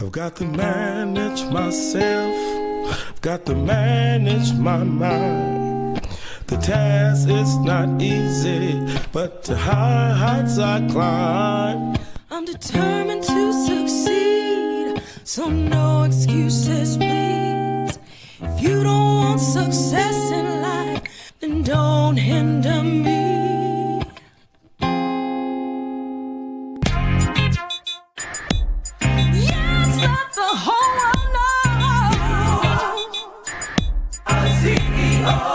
I've got to manage myself, I've got to manage my mind. The task is not easy, but to high heights I climb. I'm determined to succeed, so no excuses, please. If you don't want success in life, then don't hinder me. Yes, let the whole world know you are a CEO.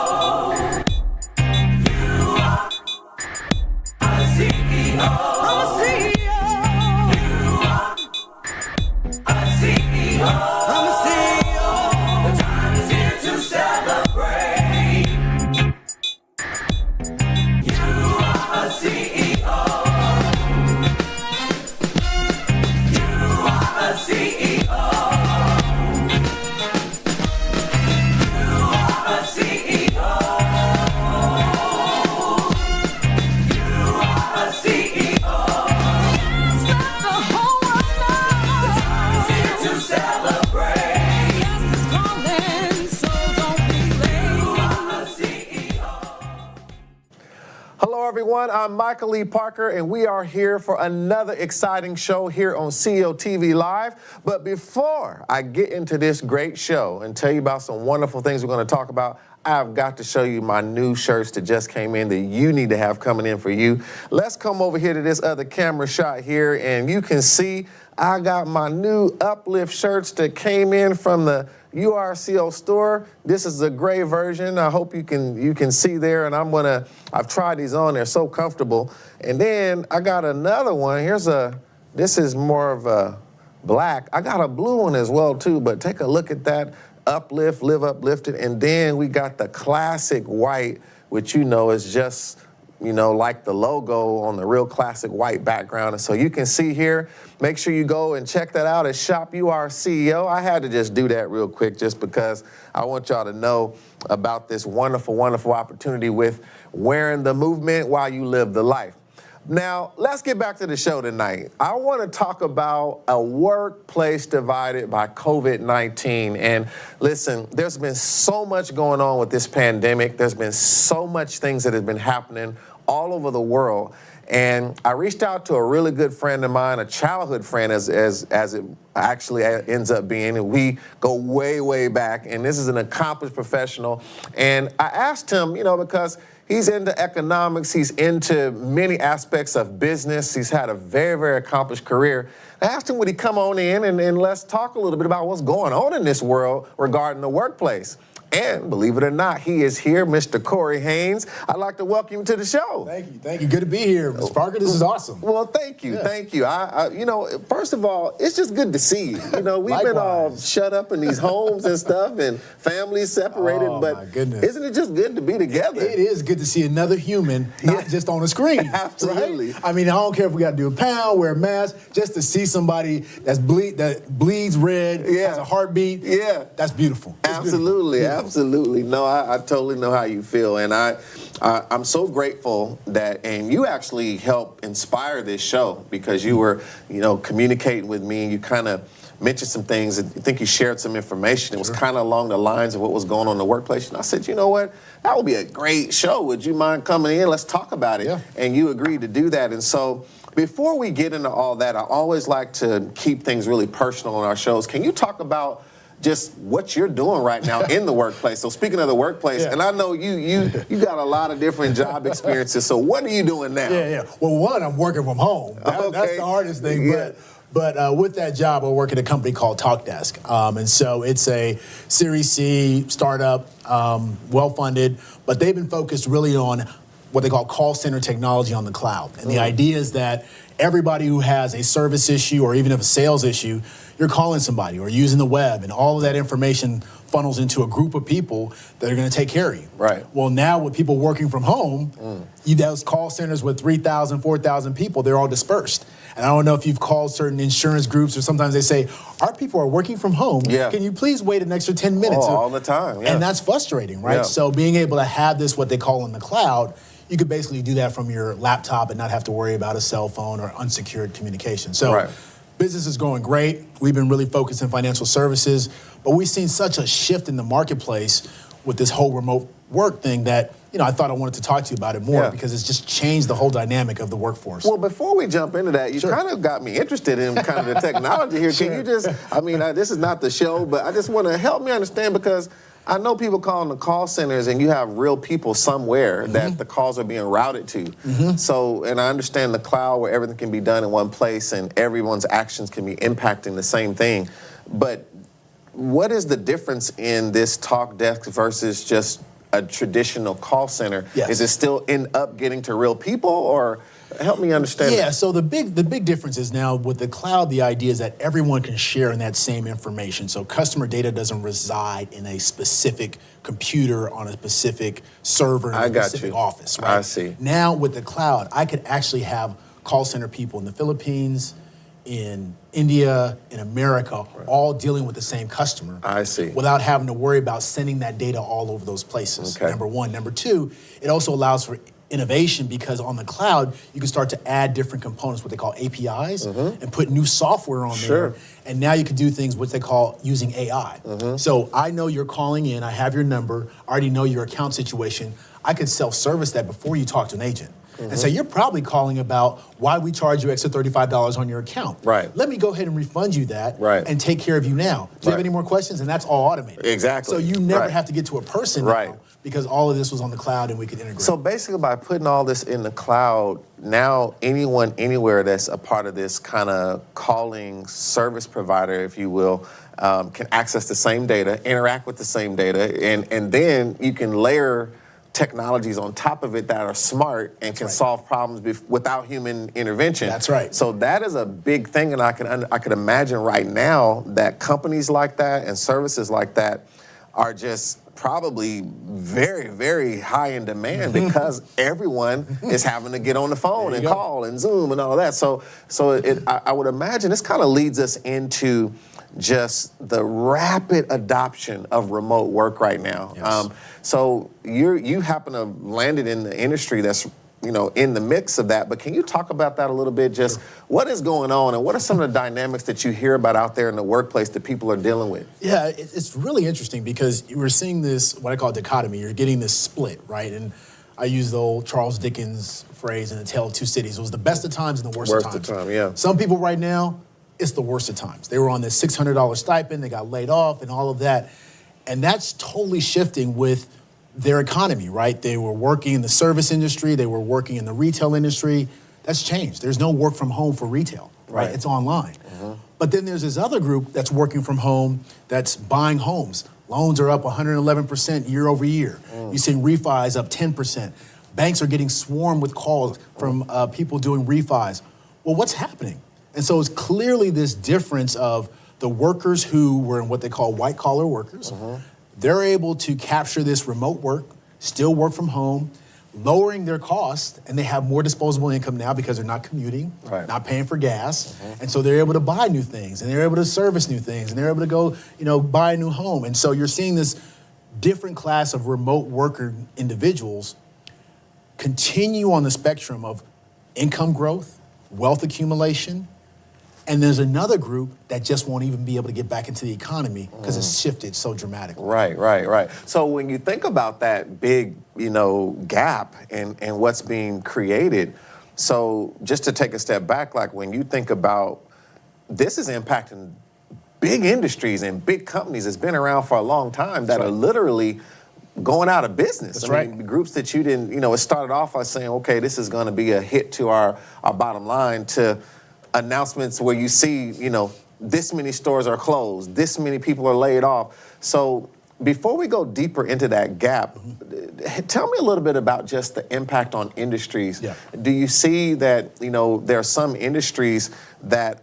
Everyone, I'm Michael Lee Parker, and we are here for another exciting show here on CEO TV Live. But before I get into this great show and tell you about some wonderful things we're going to talk about, I've got to show you my new shirts that just came in that you need to have coming in for you. Let's come over here to this other camera shot here, and you can see I got my new Uplift shirts that came in from the URCO store. This is the gray version. I hope you can see there, and I've tried these on. They're so comfortable. And then I got another one. This is more of a black. I got a blue one as well too, but take a look at that. Uplift, live uplifted. And then we got the classic white, which is just, like the logo on the real classic white background. And so you can see here, make sure you go and check that out at Shop URCO. I had to just do that real quick just because I want y'all to know about this wonderful, wonderful opportunity with wearing the movement while you live the life. Now, let's get back to the show tonight. I want to talk about a workplace divided by COVID-19. And listen, there's been so much going on with this pandemic. There's been so much things that have been happening all over the world. And I reached out to a really good friend of mine, a childhood friend as it actually ends up being. And we go way, way back. And this is an accomplished professional. And I asked him, because he's into economics, he's into many aspects of business. He's had a very, very accomplished career. I asked him, would he come on in and let's talk a little bit about what's going on in this world regarding the workplace. And believe it or not, he is here, Mr. Cory Haynes. I'd like to welcome you to the show. Thank you. Good to be here, Mr. Parker. This is awesome. Well, thank you. I first of all, it's just good to see you. We've been all shut up in these homes and stuff, and families separated. But my goodness, isn't it just good to be together? It is good to see another human, not just on a screen. Absolutely. Right? I mean, I don't care if we got to do a pound, wear a mask, just to see somebody that bleeds red, has a heartbeat. Yeah, that's beautiful. Absolutely. Absolutely. No, I totally know how you feel. And I'm so grateful and you actually helped inspire this show because you were, communicating with me and you kind of mentioned some things. I think you shared some information. It was kind of along the lines of what was going on in the workplace. And I said, you know what? That would be a great show. Would you mind coming in? Let's talk about it. Yeah. And you agreed to do that. And so before we get into all that, I always like to keep things really personal on our shows. Can you talk about just what you're doing right now in the workplace? So speaking of the workplace, and I know you got a lot of different job experiences. So what are you doing now? Well, one, I'm working from home. That's the hardest thing. Yeah. But with that job, I work at a company called TalkDesk. And so it's a Series C startup, well-funded, but they've been focused really on what they call call center technology on the cloud. And the idea is that everybody who has a service issue or even if a sales issue, you're calling somebody or using the web, and all of that information funnels into a group of people that are going to take care of you. Right. Well, now with people working from home, those call centers with 3,000, 4,000 people, they're all dispersed. And I don't know if you've called certain insurance groups or sometimes they say, our people are working from home. Yeah. Can you please wait an extra 10 minutes? All the time. Yeah. And that's frustrating, right? Yeah. So being able to have this, what they call in the cloud, you could basically do that from your laptop and not have to worry about a cell phone or unsecured communication. So Business is going great. We've been really focused in financial services, but we've seen such a shift in the marketplace with this whole remote work thing that, I thought I wanted to talk to you about it more because it's just changed the whole dynamic of the workforce. Well, before we jump into that, you kind of got me interested in kind of the technology here. Can you just, this is not the show, but I just want to help me understand, because I know people call in the call centers and you have real people somewhere that the calls are being routed to. So, and I understand the cloud where everything can be done in one place and everyone's actions can be impacting the same thing. But what is the difference in this talk desk versus just a traditional call center? Yes. Is it still end up getting to real people, or help me understand that? So the big difference is now with the cloud, the idea is that everyone can share in that same information. So customer data doesn't reside in a specific computer on a specific server in a specific office, right? I see. Now with the cloud, I could actually have call center people in the Philippines, in India, in America, all dealing with the same customer. I see. Without having to worry about sending that data all over those places. Okay. Number one. Number two, it also allows for innovation, because on the cloud, you can start to add different components, what they call APIs, and put new software on there. And now you can do things what they call using AI. So I know you're calling in, I have your number, I already know your account situation. I could self-service that before you talk to an agent. And say, you're probably calling about why we charge you extra $35 on your account. Right. Let me go ahead and refund you that and take care of you now. Do you have any more questions? And that's all automated. Exactly. So you never have to get to a person now, because all of this was on the cloud and we could integrate. So basically, by putting all this in the cloud, now anyone, anywhere that's a part of this kind of calling service provider, if you will, can access the same data, interact with the same data, and then you can layer technologies on top of it that are smart and can solve problems without human intervention. That's right. So that is a big thing, and I can imagine right now that companies like that and services like that are just probably very, very high in demand because everyone is having to get on the phone and call and Zoom and all that. So I would imagine this kind of leads us into just the rapid adoption of remote work right now. Yes. So you happen to have landed in the industry that's in the mix of that, but can you talk about that a little bit? Just what is going on and what are some of the dynamics that you hear about out there in the workplace that people are dealing with? Yeah, it's really interesting because we're seeing this, what I call dichotomy. You're getting this split, right? And I use the old Charles Dickens phrase in A Tale of Two Cities. It was the best of times and the worst of times. Worst of time, yeah. Some people right now, it's the worst of times. They were on this $600 stipend, they got laid off and all of that. And that's totally shifting with their economy, right? They were working in the service industry, they were working in the retail industry. That's changed. There's no work from home for retail, right? It's online. But then there's this other group that's working from home that's buying homes. Loans are up 111% year over year. You're seeing refis up 10%. Banks are getting swarmed with calls from people doing refis. Well, what's happening? And so it's clearly this difference of the workers who were in what they call white collar workers. They're able to capture this remote work, still work from home, lowering their costs, and they have more disposable income now because they're not commuting, not paying for gas. And so they're able to buy new things, and they're able to service new things, and they're able to go, buy a new home. And so you're seeing this different class of remote worker individuals continue on the spectrum of income growth, wealth accumulation, and there's another group that just won't even be able to get back into the economy because it's shifted so dramatically. Right. So when you think about that big, gap and what's being created, so just to take a step back, like when you think about this is impacting big industries and big companies that's been around for a long time that are literally going out of business. That's right. The groups that you didn't, it started off by saying, okay, this is going to be a hit to our bottom line, to announcements where you see, this many stores are closed, this many people are laid off. So before we go deeper into that gap, tell me a little bit about just the impact on industries. Do you see that, there are some industries that,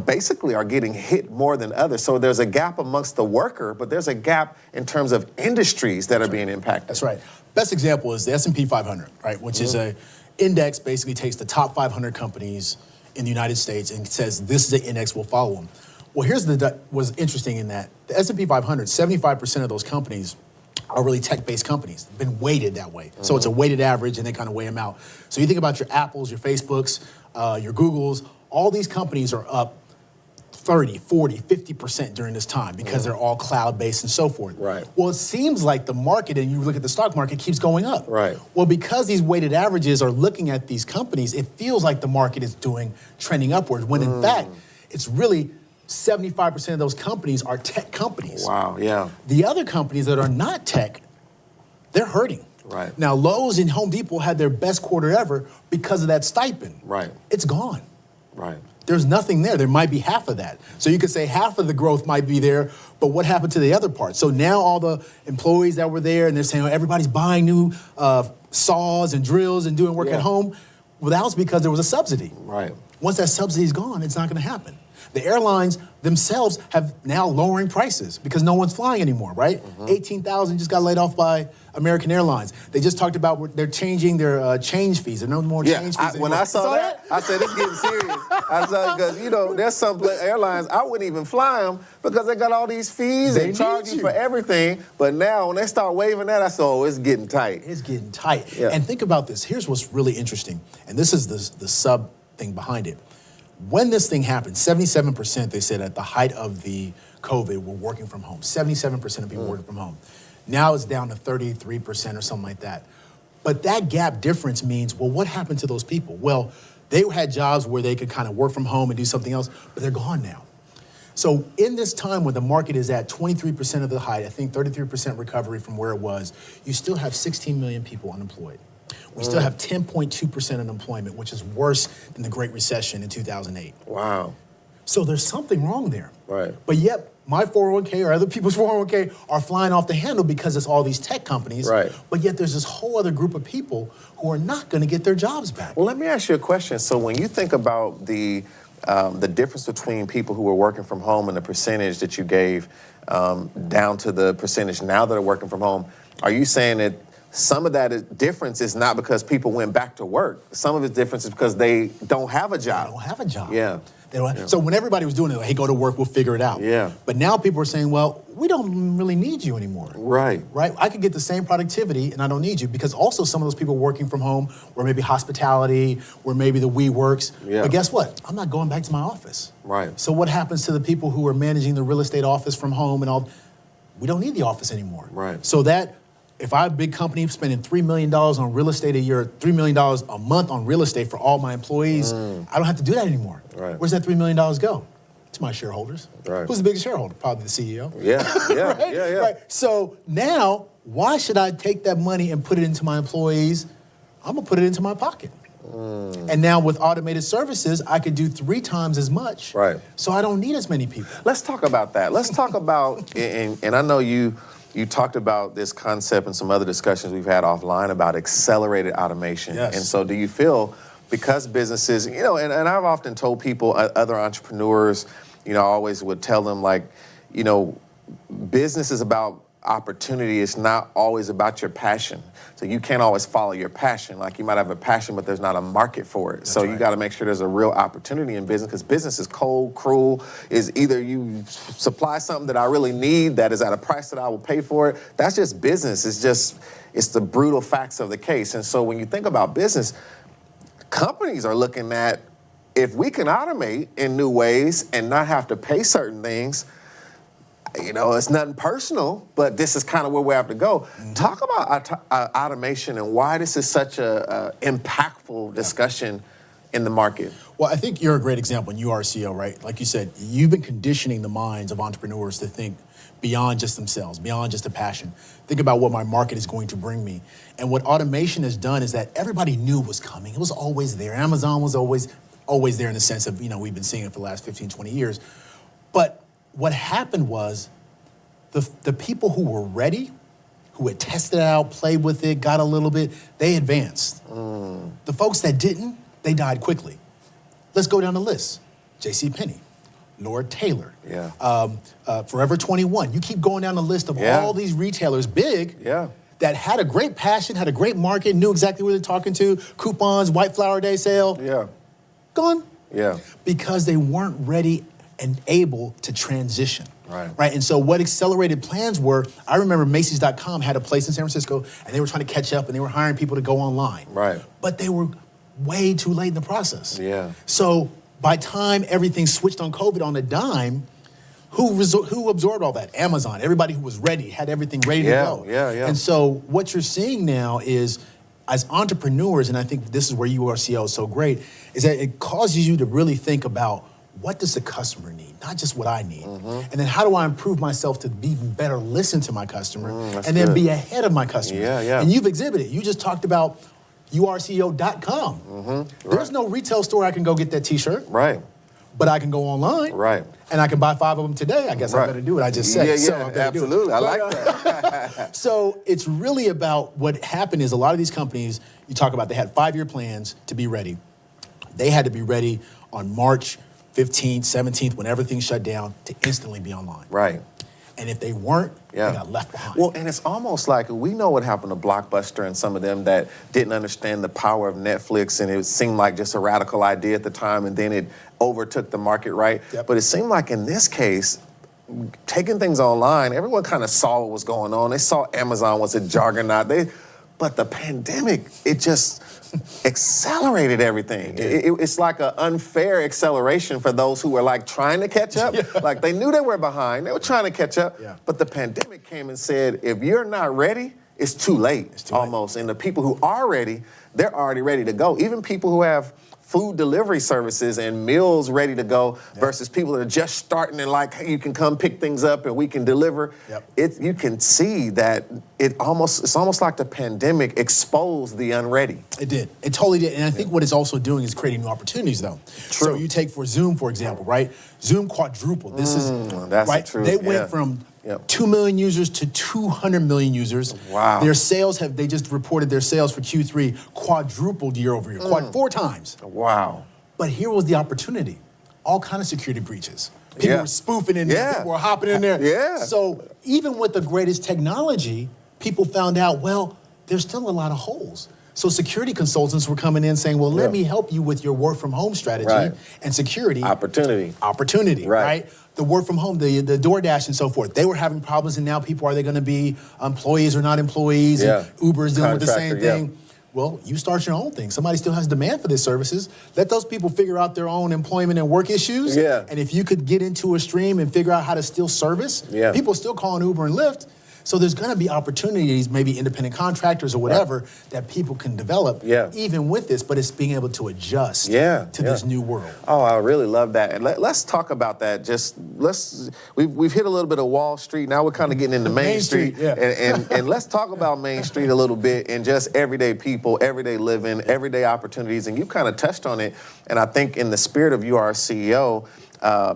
basically are getting hit more than others? So there's a gap amongst the worker, but there's a gap in terms of industries that are being impacted. That's right. Best example is the S&P 500, right? Which is a index, basically takes the top 500 companies in the United States and says, this is the index, we'll follow them. Well, here's what's interesting in that. The S&P 500, 75% of those companies are really tech-based companies. They've been weighted that way. So it's a weighted average and they kind of weigh them out. So you think about your Apples, your Facebooks, your Googles, all these companies are up 30, 40, 50% during this time because they're all cloud-based and so forth. Right. Well, it seems like the market, and you look at the stock market, keeps going up. Right. Well, because these weighted averages are looking at these companies, it feels like the market is trending upwards, when in fact, it's really 75% of those companies are tech companies. Wow, yeah. The other companies that are not tech, they're hurting. Right. Now, Lowe's and Home Depot had their best quarter ever because of that stipend. Right. It's gone. Right. There's nothing there. There might be half of that. So you could say half of the growth might be there, but what happened to the other part? So now all the employees that were there, and they're saying, oh, everybody's buying new saws and drills and doing work at home. Well, that was because there was a subsidy. Right. Once that subsidy's gone, it's not going to happen. The airlines themselves have now lowering prices because no one's flying anymore, right? 18,000 just got laid off by American Airlines. They just talked about they're changing their change fees. There are no more change fees anymore. When I saw that, I said, it's getting serious. I said, because, you know, there's some airlines, I wouldn't even fly them because they got all these fees and charge you for everything. But now, when they start waiving that, I said, oh, it's getting tight. It's getting tight. Yeah. And think about this. Here's what's really interesting. And this is the sub thing behind it. When this thing happened, 77%, they said at the height of the COVID, were working from home. 77% of people working from home. Now it's down to 33% or something like that. But that gap difference means, well, what happened to those people? Well, they had jobs where they could kind of work from home and do something else, but they're gone now. So in this time when the market is at 23% of the height, I think 33% recovery from where it was, you still have 16 million people unemployed. We still have 10.2% unemployment, which is worse than the Great Recession in 2008. Wow. So there's something wrong there. Right. But yet, my 401k or other people's 401k are flying off the handle because it's all these tech companies. Right. But yet there's this whole other group of people who are not going to get their jobs back. Well, let me ask you a question. So when you think about the difference between people who are working from home and the percentage that you gave down to the percentage now that are working from home, are you saying that some of that difference is not because people went back to work? Some of the difference is because they don't have a job. They don't have a job. Yeah. They don't So when everybody was doing it, like, hey, go to work, we'll figure it out. Yeah. But now people are saying, well, we don't really need you anymore. Right. Right? I could get the same productivity and I don't need you, because also some of those people working from home were maybe hospitality, were maybe the WeWorks. Yeah. But guess what? I'm not going back to my office. Right. So what happens to the people who are managing the real estate office from home and all? We don't need the office anymore. Right. So that, if I have a big company spending $3 million on real estate a year, $3 million a month on real estate for all my employees, I don't have to do that anymore. Right. Where's that $3 million go? To my shareholders. Right. Who's the biggest shareholder? Probably the CEO. Yeah, yeah, Right? yeah. Right. So now, why should I take that money and put it into my employees? I'm gonna put it into my pocket. And now with automated services, I could do 3 times as much. Right. So I don't need as many people. Let's talk about that. Let's talk about, and I know you talked about this concept and some other discussions we've had offline about accelerated automation. Yes. And so do you feel, because businesses, you know, and I've often told people, other entrepreneurs, you know, I always would tell them, like, you know, business is about opportunity. It's not always about your passion. So you can't always follow your passion. Like, you might have a passion, but there's not a market for it. That's so right. you got to make sure there's a real opportunity in business, because business is cold, cruel. Is either you supply something that I really need that is at a price that I will pay for it. That's just business. It's the brutal facts of the case. And so when you think about business, companies are looking at, if we can automate in new ways and not have to pay certain things, you know, it's nothing personal, but this is kind of where we have to go. Talk about automation and why this is such a impactful discussion in the market. Well, I think you're a great example, and you are a CEO, right? Like you said, you've been conditioning the minds of entrepreneurs to think beyond just themselves, beyond just a passion. Think about what my market is going to bring me. And what automation has done is that everybody knew it was coming. It was always there. Amazon was always there in the sense of, you know, we've been seeing it for the last 15, 20 years. But what happened was the people who were ready, who had tested it out, played with it, got a little bit, they advanced. The folks that didn't, they died quickly. Let's go down the list. JCPenney, Lord Taylor, Forever 21. You keep going down the list of all these retailers, big, that had a great passion, had a great market, knew exactly who they're talking to, coupons, White Flower Day sale. Gone. Because they weren't ready and able to transition. Right. And so what accelerated plans were, I remember Macy's.com had a place in San Francisco, and they were trying to catch up, and they were hiring people to go online. But they were way too late in the process. So By time everything switched on COVID on a dime, who absorbed all that? Amazon. Everybody who was ready, had everything ready to go. Yeah. And so what you're seeing now is, as entrepreneurs, and I think this is where URCL is so great, is that it causes you to really think about, what does the customer need? Not just what I need. And then how do I improve myself to be better listen to my customer and then be ahead of my customer? Yeah. And you've exhibited. You just talked about urco.com. There's no retail store I can go get that t-shirt. Right. But I can go online. Right. And I can buy 5 of them today. I guess I better do what I just said. Yeah, absolutely. I like that. So it's really about what happened is a lot of these companies, you talk about, they had 5-year plans to be ready. They had to be ready on March 15th, 17th, when everything shut down, to instantly be online. Right. And if they weren't, they got left behind. Well, and it's almost like we know what happened to Blockbuster and some of them that didn't understand the power of Netflix, and it seemed like just a radical idea at the time, and then it overtook the market, right? But it seemed like in this case, taking things online, everyone kind of saw what was going on. They saw Amazon was a juggernaut. But the pandemic, it just accelerated everything. It's like an unfair acceleration for those who were like trying to catch up. Like they knew they were behind, they were trying to catch up, but the pandemic came and said, if you're not ready, it's too late, almost. And the people who are ready, they're already ready to go. Even people who have food delivery services and meals ready to go versus people that are just starting and like, hey, you can come pick things up and we can deliver. You can see that it's almost like the pandemic exposed the unready. It did. It totally did. And I think what it's also doing is creating new opportunities, though. True. So you take for Zoom, for example, right? Zoom quadrupled. This is that's right. The truth. They went from 2 million users to 200 million users. Wow. Their sales they just reported their sales for Q3 quadrupled year over year, 4 times. Wow. But here was the opportunity. All kind of security breaches. People were spoofing in there, people were hopping in there. So even with the greatest technology, people found out, well, there's still a lot of holes. So security consultants were coming in saying, well, let me help you with your work from home strategy and security. Opportunity, right? The work from home, the DoorDash and so forth. They were having problems, and now people, are they going to be employees or not employees? And Uber's dealing with the same thing. Well, you start your own thing. Somebody still has demand for these services. Let those people figure out their own employment and work issues. And if you could get into a stream and figure out how to still service, people are still calling Uber and Lyft. So there's going to be opportunities, maybe independent contractors or whatever, that people can develop even with this, but it's being able to adjust to this new world. Oh, I really love that. And let's talk about that. We've hit a little bit of Wall Street. Now we're kind of getting into Main Street. And let's talk about Main Street a little bit and just everyday people, everyday living, everyday opportunities. And you kind of touched on it. And I think in the spirit of you are a CEO,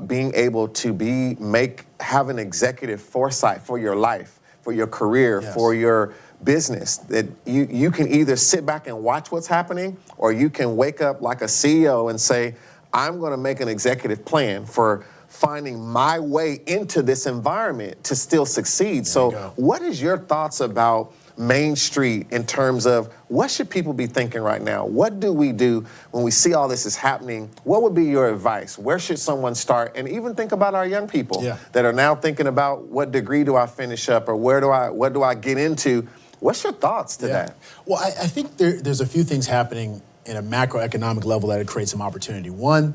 being able to have an executive foresight for your life, for your career, for your business, that you can either sit back and watch what's happening, or you can wake up like a CEO and say, I'm going to make an executive plan for finding my way into this environment to still succeed. So what is your thoughts about Main Street in terms of what should people be thinking right now? What do we do when we see all this is happening? What would be your advice? Where should someone start? And even think about our young people that are now thinking about, what degree do I finish up, or what do I get into? What's your thoughts to that? Well, I think there's a few things happening in a macroeconomic level that create some opportunity. One,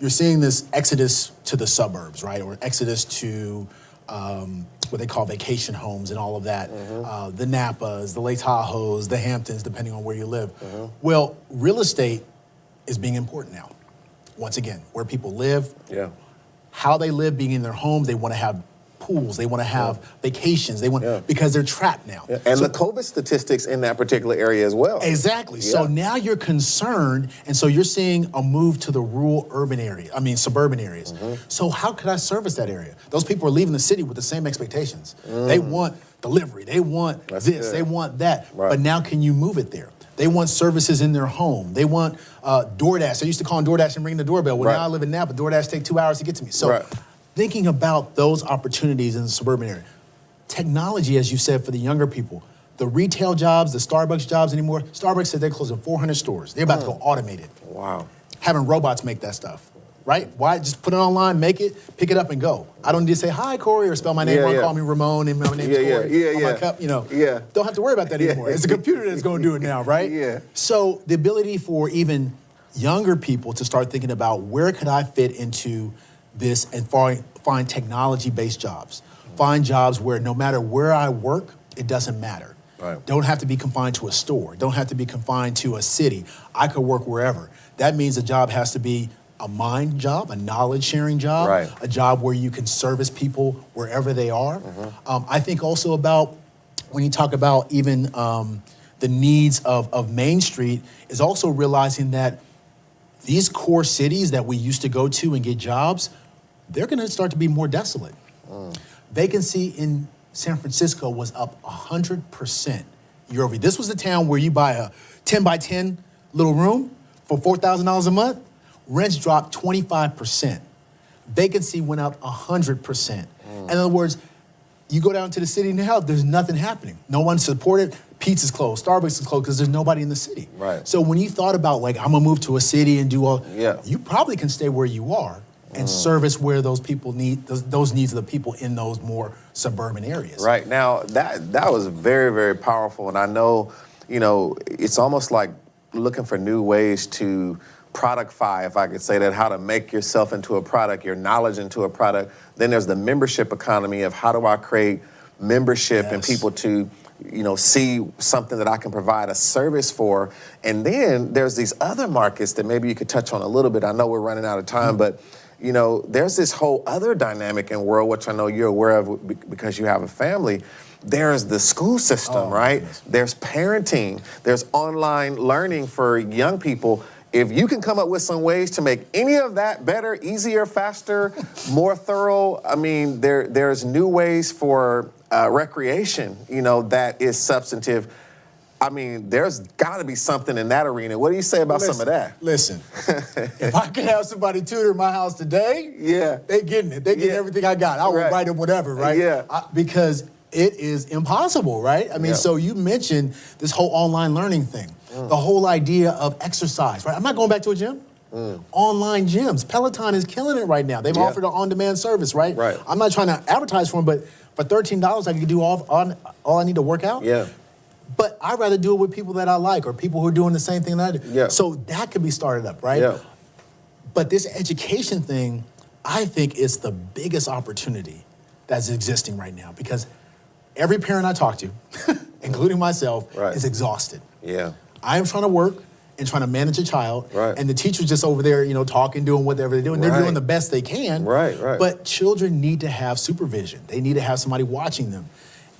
you're seeing this exodus to the suburbs, right? Or exodus to what they call vacation homes and all of that. The Napas, the Lake Tahoes, the Hamptons, depending on where you live. Well, real estate is being important now. Once again, where people live, how they live, being in their homes, they want to have pools, they want to have vacations, they want because they're trapped now. And so, the COVID statistics in that particular area as well. Exactly. So now you're concerned, and so you're seeing a move to the suburban areas. So how could I service that area? Those people are leaving the city with the same expectations. They want delivery, they want they want that. But now can you move it there? They want services in their home. They want DoorDash. I used to call on DoorDash and ring the doorbell. Well, now I live in Napa. DoorDash take 2 hours to get to me. So thinking about those opportunities in the suburban area. Technology, as you said, for the younger people. The retail jobs, the Starbucks jobs anymore. Starbucks said they're closing 400 stores. They're about to go automated. Wow. Having robots make that stuff, right? Why? Just put it online, make it, pick it up and go. I don't need to say, hi, Cory, or spell my name wrong, call me Ramon, and my name is Cory. On my cup, don't have to worry about that anymore. It's a computer that's going to do it now, right? So the ability for even younger people to start thinking about where could I fit into this and find technology-based jobs. Find jobs where no matter where I work, it doesn't matter. Right. Don't have to be confined to a store. Don't have to be confined to a city. I could work wherever. That means a job has to be a mind job, a knowledge-sharing job, right. a job where you can service people wherever they are. I think also about when you talk about even the needs of Main Street is also realizing that these core cities that we used to go to and get jobs, they're going to start to be more desolate. Vacancy in San Francisco was up 100% year over year. This was the town where you buy a 10 by 10 little room for $4,000 a month. Rents dropped 25%. Vacancy went up 100%. In other words, you go down to the city now, there's nothing happening. No one's supported. Pizza's closed, Starbucks is closed because there's nobody in the city. Right. So when you thought about like, I'm gonna move to a city and do all, yeah. you probably can stay where you are and service where those people need, those needs of the people in those more suburban areas. Right. Now, that was very, very powerful. And I know, it's almost like looking for new ways to productify, if I could say that, how to make yourself into a product, your knowledge into a product. Then there's the membership economy of how do I create membership and people to, see something that I can provide a service for. And then there's these other markets that maybe you could touch on a little bit. I know we're running out of time, but there's this whole other dynamic in the world, which I know you're aware of because you have a family. There's the school system, right? Goodness. There's parenting. There's online learning for young people. If you can come up with some ways to make any of that better, easier, faster, more thorough, I mean, there's new ways for recreation, that is substantive. I mean, there's got to be something in that arena. What do you say about some of that? Listen, if I could have somebody tutor in my house today, they getting it. They getting everything I got. I will write them whatever, right? Because it is impossible, right? I mean, so you mentioned this whole online learning thing, the whole idea of exercise, right? I'm not going back to a gym. Online gyms. Peloton is killing it right now. They've offered an on-demand service, right? Right. I'm not trying to advertise for them, but for $13, I can do all I need to work out. Yeah. But I'd rather do it with people that I like or people who are doing the same thing that I do. Yeah. So that could be started up, right? Yeah. But this education thing, I think is the biggest opportunity that's existing right now because every parent I talk to, including myself, is exhausted. Yeah. I am trying to work and trying to manage a child, and the teacher's just over there, talking, doing whatever they're doing. They're doing the best they can. Right. But children need to have supervision. They need to have somebody watching them.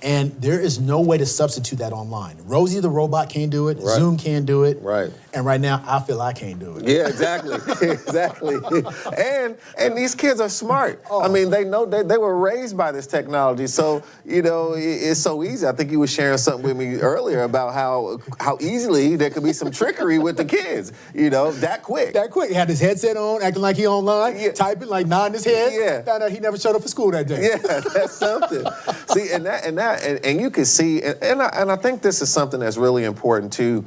And there is no way to substitute that online. Rosie the robot can't do it. Zoom can't do it. Right. And right now, I feel I can't do it. Yeah, exactly. Exactly. And these kids are smart. I mean, they know they were raised by this technology. So, it's so easy. I think you were sharing something with me earlier about how easily there could be some trickery with the kids, that quick. That quick. He had his headset on, acting like he online, typing, like nodding his head. Found out he never showed up for school that day. Yeah, that's something. See, and you can see, and I think this is something that's really important too,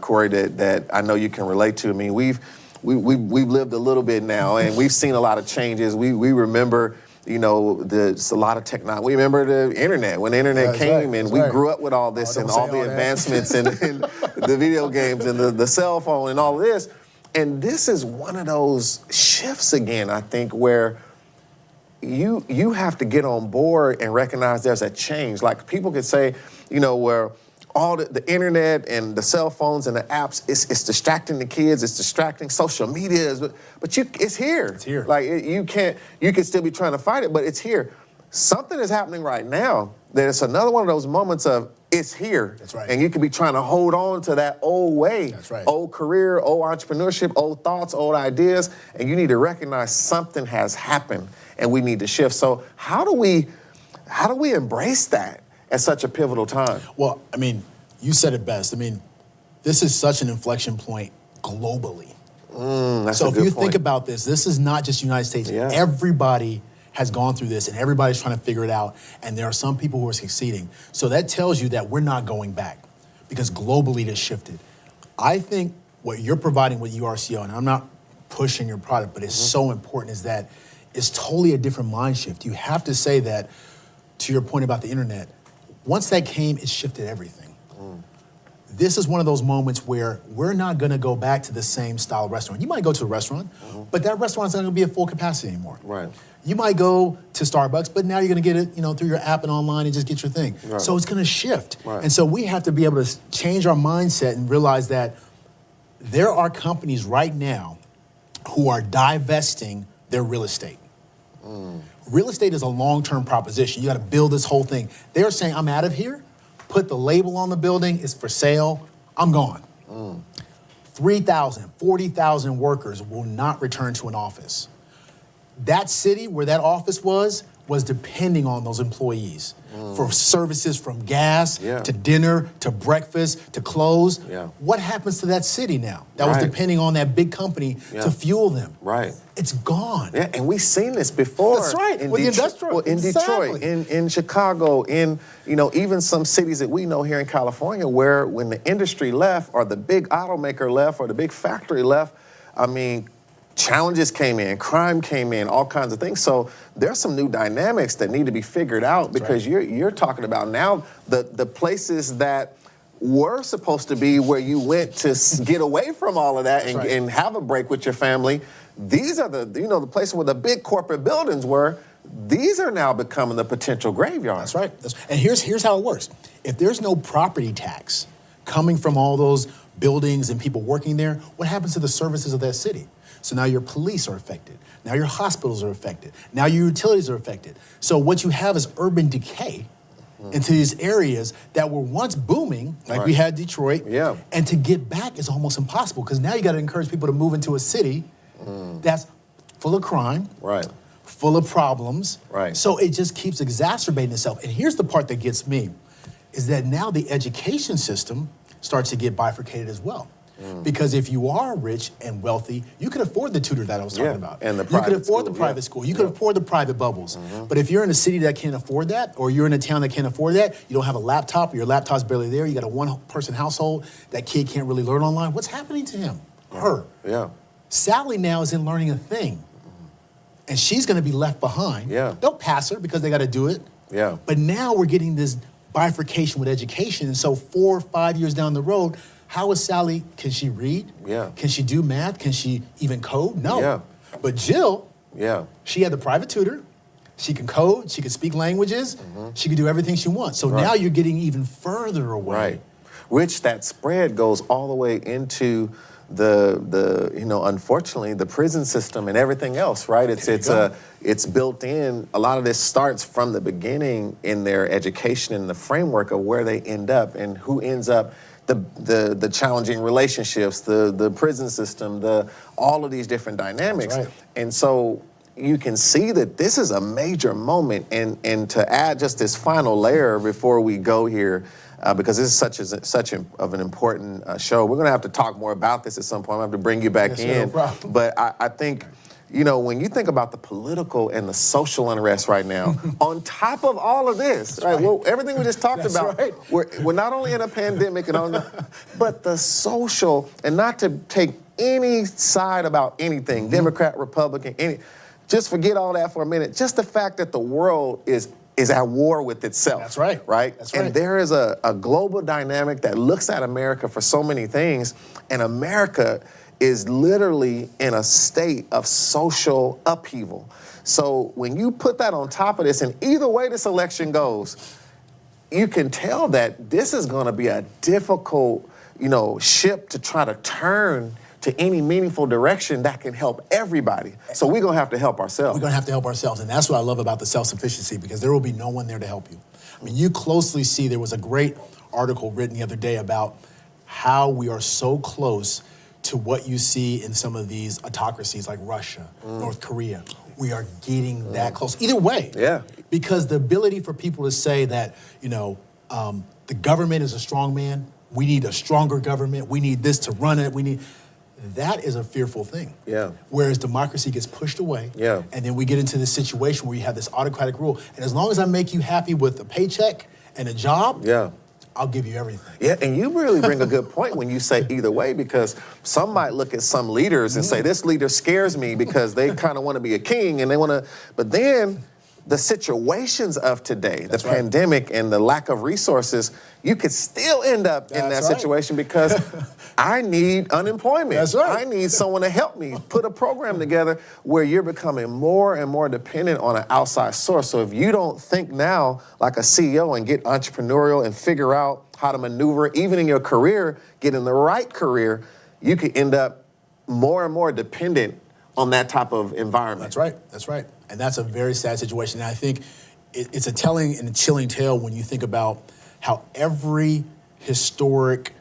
Cory, that I know you can relate to. I mean, we've lived a little bit now, and we've seen a lot of changes. We remember, there's a lot of technology. We remember the internet when the internet came, and we grew up with all this and all the advancements and the video games and the cell phone and all of this. And this is one of those shifts again, I think, where you have to get on board and recognize there's a change. Like people could say, where all the internet and the cell phones and the apps, it's distracting the kids, it's distracting social media, but it's here. It's here. Like you can still be trying to fight it, but it's here. Something is happening right now that it's another one of those moments of it's here. That's right. And you can be trying to hold on to that old way. That's right. Old career, old entrepreneurship, old thoughts, old ideas, and you need to recognize something has happened and we need to shift. So how do we embrace that at such a pivotal time? Well, I mean, you said it best. I mean, this is such an inflection point globally. So if you think about this is not just the United States. Yeah. Everybody has gone through this and everybody's trying to figure it out. And there are some people who are succeeding. So that tells you that we're not going back because globally it has shifted. I think what you're providing with URCO, and I'm not pushing your product, but it's so important, is that it's totally a different mind shift. You have to say that, to your point about the internet, once that came, it shifted everything. this is one of those moments where we're not going to go back to the same style restaurant. You might go to a restaurant, but that restaurant's not going to be at full capacity anymore. Right. You might go to Starbucks, but now you're going to get it, through your app and online and just get your thing. Right. So it's going to shift. Right. And so we have to be able to change our mindset and realize that there are companies right now who are divesting their real estate. Real estate is a long-term proposition. You got to build this whole thing. They're saying, I'm out of here. Put the label on the building. It's for sale. I'm gone. 3,000, 40,000 workers will not return to an office. That city where that office was depending on those employees for services from gas to dinner to breakfast to clothes. Yeah. What happens to that city now? That was depending on that big company to fuel them. Right. It's gone. Yeah, and we've seen this before. That's right. In With the Detroit, industrial. in Detroit, in Chicago, in even some cities that we know here in California, where when the industry left, or the big automaker left, or the big factory left, I mean, challenges came in, crime came in, all kinds of things. So there's some new dynamics that need to be figured out, because you're talking about now the places that were supposed to be where you went to get away from all of that and have a break with your family. These are the places where the big corporate buildings were. These are now becoming the potential graveyards. That's right. And here's how it works. If there's no property tax coming from all those buildings and people working there, what happens to the services of that city? So now your police are affected. Now your hospitals are affected. Now your utilities are affected. So what you have is urban decay into these areas that were once booming, like we had Detroit. Yeah. And to get back is almost impossible, because now you got to encourage people to move into a city that's full of crime, full of problems. Right. So it just keeps exacerbating itself. And here's the part that gets me, is that now the education system starts to get bifurcated as well. Because if you are rich and wealthy, you can afford the tutor that I was talking about. And the you can afford school, the private school. You can afford the private bubbles. But if you're in a city that can't afford that, or you're in a town that can't afford that, you don't have a laptop, or your laptop's barely there, you got a one-person household, that kid can't really learn online, what's happening to him? Her. Yeah. Sally now is in learning a thing. And she's going to be left behind. Yeah. They'll pass her because they got to do it. Yeah. But now we're getting this bifurcation with education. And so 4 or 5 years down the road, how is Sally? Can she read? Yeah. Can she do math? Can she even code? No. Yeah. But Jill, she had the private tutor. She can code. She can speak languages. She can do everything she wants. So now you're getting even further away. Right. Which that spread goes all the way into the unfortunately, the prison system and everything else, right? It's built in. A lot of this starts from the beginning in their education and the framework of where they end up and who ends up, the challenging relationships, the prison system, all of these different dynamics. Right. And so you can see that this is a major moment. And to add just this final layer before we go here, because this is such of an important show. We're going to have to talk more about this at some point. I have to bring you back in. No problem. But I think, when you think about the political and the social unrest right now, on top of all of this, well, everything we just talked about, we're not only in a pandemic but the social, and not to take any side about anything, Democrat, Republican, just forget all that for a minute. Just the fact that the world is at war with itself. That's right. Right? That's right. And there is a global dynamic that looks at America for so many things, and America is literally in a state of social upheaval. So when you put that on top of this, and either way this election goes, you can tell that this is going to be a difficult, ship to try to turn to any meaningful direction that can help everybody. So we're going to have to help ourselves. We're going to have to help ourselves. And that's what I love about the self-sufficiency, because there will be no one there to help you. I mean, you closely see, there was a great article written the other day about how we are so close to what you see in some of these autocracies like Russia, North Korea. We are getting that close. Either way. Yeah. Because the ability for people to say that, the government is a strong man, we need a stronger government, we need this to run it, that is a fearful thing. Yeah. Whereas democracy gets pushed away. Yeah. And then we get into this situation where you have this autocratic rule. And as long as I make you happy with a paycheck and a job, I'll give you everything. Yeah, and you really bring a good point when you say either way, because some might look at some leaders and say, this leader scares me because they kind of want to be a king and they want to, but then the situations of today, That's the right. pandemic and the lack of resources, you could still end up in that That's right. situation because I need unemployment. That's right. I need someone to help me put a program together where you're becoming more and more dependent on an outside source. So if you don't think now like a CEO and get entrepreneurial and figure out how to maneuver, even in your career, get in the right career, you could end up more and more dependent on that type of environment. That's right. That's right. And that's a very sad situation. And I think it's a telling and a chilling tale when you think about how every historic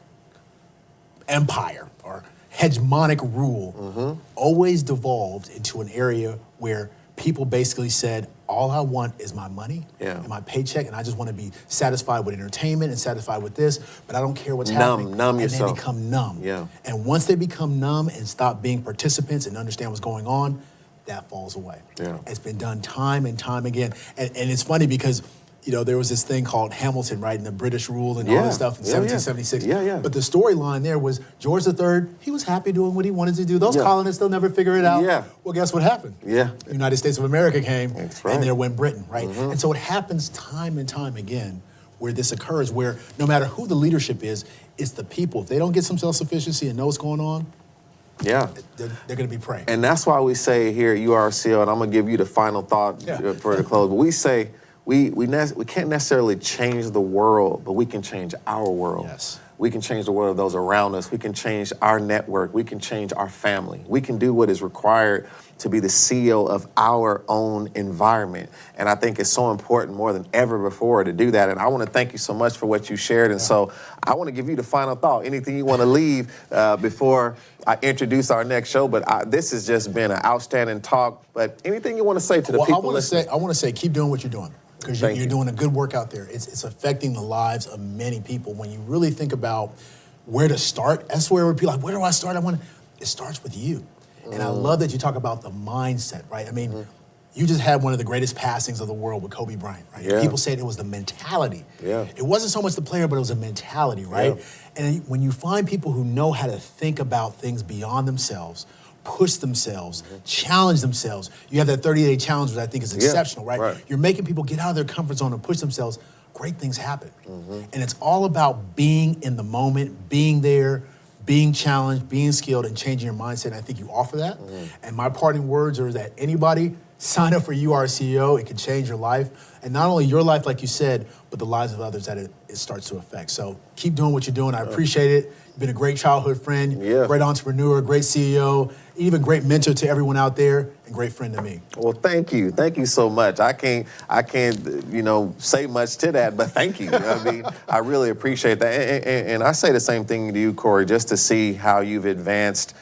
empire or hegemonic rule always devolved into an area where people basically said, all I want is my money and my paycheck, and I just want to be satisfied with entertainment and satisfied with this, but I don't care what's happening. Numb and yourself. they become numb. Yeah. And once they become numb and stop being participants and understand what's going on, that falls away. Yeah. It's been done time and time again. And it's funny because, you know, there was this thing called Hamilton, right, and the British rule and all this stuff in 1776. Yeah. But the storyline there was George III, he was happy doing what he wanted to do. Those colonists, they'll never figure it out. Yeah. Well, guess what happened? Yeah. The United States of America came, That's right. and there went Britain, right? And so it happens time and time again where this occurs, where no matter who the leadership is, it's the people. If they don't get some self-sufficiency and know what's going on, they're going to be prey. And that's why we say here at URCO, and I'm going to give you the final thought for the close, but we say we can't necessarily change the world, but we can change our world. Yes. We can change the world of those around us. We can change our network. We can change our family. We can do what is required to be the CEO of our own environment. And I think it's so important more than ever before to do that. And I want to thank you so much for what you shared. And so I want to give you the final thought. Anything you want to leave before I introduce our next show? But this has just been an outstanding talk. But anything you want to say to the people listening? I want to say, keep doing what you're doing. Because you're doing a good work out there. It's affecting the lives of many people. When you really think about where to start, that's where people are like, where do I start? It starts with you. And I love that you talk about the mindset, right? I mean, you just had one of the greatest passings of the world with Kobe Bryant, right? Yeah. People said it was the mentality. Yeah. It wasn't so much the player, but it was a mentality, right? Yeah. And when you find people who know how to think about things beyond themselves, push themselves, challenge themselves. You have that 30-day challenge, which I think is exceptional, right? You're making people get out of their comfort zone and push themselves. Great things happen. And it's all about being in the moment, being there, being challenged, being skilled, and changing your mindset. And I think you offer that. And my parting words are that anybody sign up for URCO. It can change your life. And not only your life, like you said, but the lives of others that it starts to affect. So keep doing what you're doing. I appreciate it. You've been a great childhood friend, great entrepreneur, great CEO, even great mentor to everyone out there, and great friend to me. Well, thank you. Thank you so much. I can't, say much to that, but thank you. I mean, I really appreciate that. And I say the same thing to you, Cory, just to see how you've advanced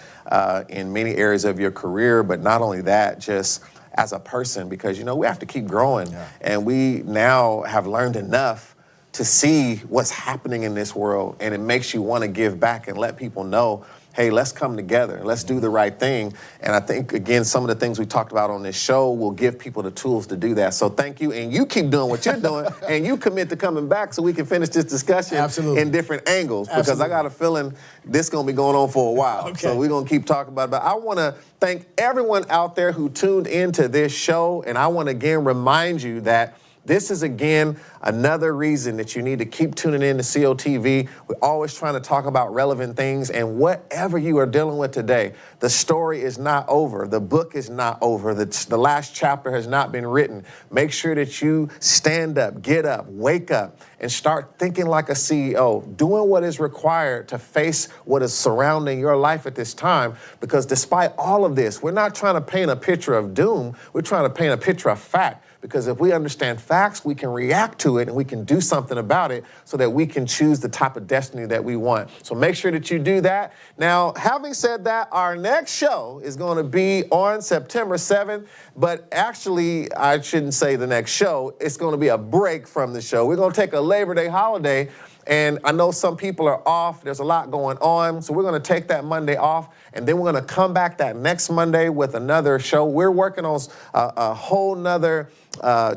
in many areas of your career, but not only that, just as a person, because, we have to keep growing. And we now have learned enough to see what's happening in this world, and it makes you want to give back and let people know, hey, let's come together, let's do the right thing. And I think, again, some of the things we talked about on this show will give people the tools to do that. So thank you, and you keep doing what you're doing, and you commit to coming back so we can finish this discussion in different angles, because I got a feeling this is going to be going on for a while. So we're going to keep talking about it. But I want to thank everyone out there who tuned into this show, and I want to again remind you that this is, again, another reason that you need to keep tuning in to COTV. We're always trying to talk about relevant things, and whatever you are dealing with today, the story is not over. The book is not over. The last chapter has not been written. Make sure that you stand up, get up, wake up, and start thinking like a CEO, doing what is required to face what is surrounding your life at this time, because despite all of this, we're not trying to paint a picture of doom. We're trying to paint a picture of fact. Because if we understand facts, we can react to it and we can do something about it so that we can choose the type of destiny that we want. So make sure that you do that. Now, having said that, our next show is going to be on September 7th. But actually, I shouldn't say the next show. It's going to be a break from the show. We're going to take a Labor Day holiday And I know some people are off. There's a lot going on. So we're going to take that Monday off. And then we're going to come back that next Monday with another show. We're working on a whole nother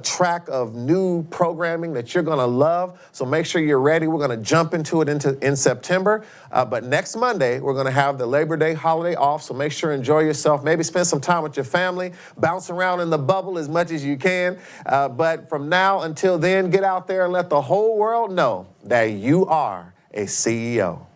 track of new programming that you're going to love. So make sure you're ready. We're going to jump into it in September. But next Monday, we're going to have the Labor Day holiday off. So make sure enjoy yourself. Maybe spend some time with your family. Bounce around in the bubble as much as you can. But from now until then, get out there and let the whole world know that you are a CEO.